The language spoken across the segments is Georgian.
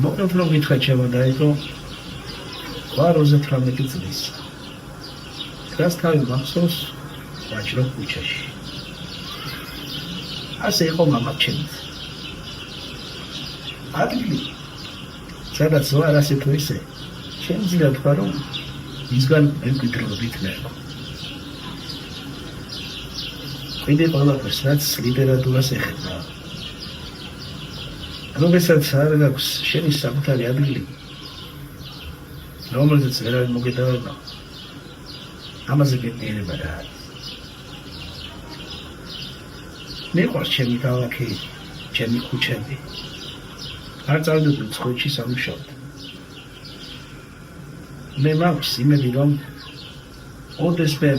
მოკლედ რომ გითხრა ჩემო დაიწყო ვარ 38 წლის. დღეს თავი მახსოვს ვაჭრო ქუჩაში. ასე იყო მამა ჩემი. ადგილი სადაც ვარ ასე თუ ისე შემიძლია თქვა რომ ისგან მემკვიდრეობით მეყო. კიდე ყველაფერს რაც ლიტერატურას ეხება. როდესაც არ გაქვს შენი საკუთარი ადგილი, რომელზეც ვერავინ მოგედავება, ამაზე გეტყიერება რა არის. მიყვარს ჩემი ქალაქი, ჩემი ქუჩები. არ წავიდოდი მცხეთში სამუშაოდ. მე მაქვს იმედი რომ ოდესმე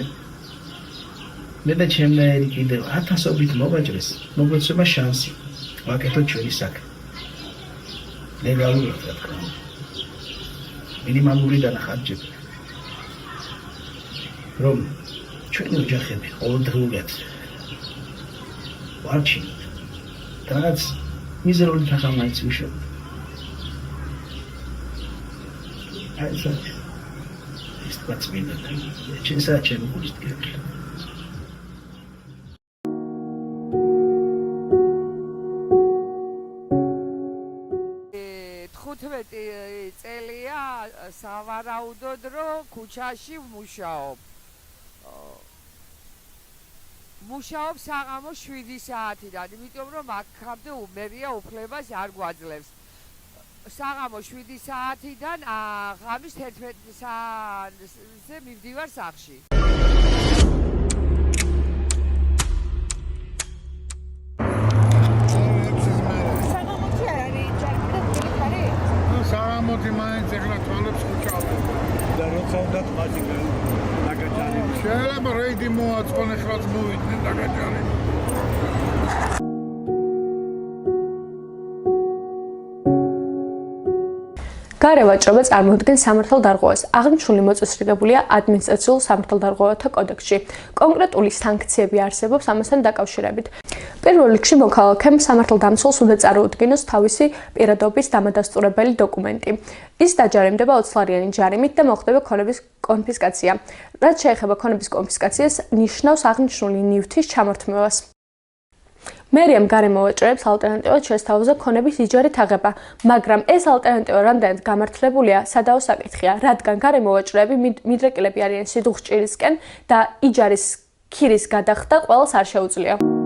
მე და ჩემნაირი კიდევ 1000-ობით მოვაჭრეს, მოგვეცემა შანსი ვაკეთოთ ჩვენი საქმე. ლეგალურად რა თქმა უნდა. მინიმალური დანახარჯები. რომ ჩვენი ოჯახები ყოველდღიურად ვარჩინოთ. რაც მიზერული თანხამაიც ვიშოთ. აი ეს ის თქვაც მინდა. ჩემი გულით გეკლა. 15 წელია სავარაუდოდ რომ ქუჩაში ვმუშაობ. მუშაობ საღამოს 7 საათიდან, იმიტომ რომ აქამდე მერია უფლებას არ გვაძლევს. საღამოს 7 საათიდან ღამის 11 საათზე მივდივარ სახლში. საღამოთი მაინც ეხლა თვალებს ხუჩავენ და როცა უნდა თვაში დაგაჭანი შეიძლება რეიდი მოაწყონ ეხლაც მოვიდნენ დაგაჭანი გარე ვაჭრობა წარმოადგენს სამართალდარღვევას. აღნიშნული მოწესრიგებულია ადმინისტრაციულ სამართალდარღვევათა კოდექსში. კონკრეტული სანქციები არსებობს ამასთან დაკავშირებით. პირველ რიგში მოქალაქემ სამართალდამცველს უნდა წარუდგინოს თავისი პირადობის დამადასტურებელი დოკუმენტი. ის დაჯარიმდება 20 ლარიანი ჯარიმით და მოხდება ქონების კონფისკაცია. რაც შეეხება ქონების კონფისკაციას, ნიშნავს აღნიშნული ნივთის ჩამორთმევას. მერიამ გარემოვაჭრეებს ალტერნატივად შესთავაზა ქონების იჯარით აღება, მაგრამ ეს ალტერნატივა რამდენად გამართლებულია, სადაო საკითხია, რადგან გარემოვაჭრეები მიდრეკილები არიან სიდუხჭირისკენ და იჯარის ქირის გადახდა ყველას არ შეუძლია.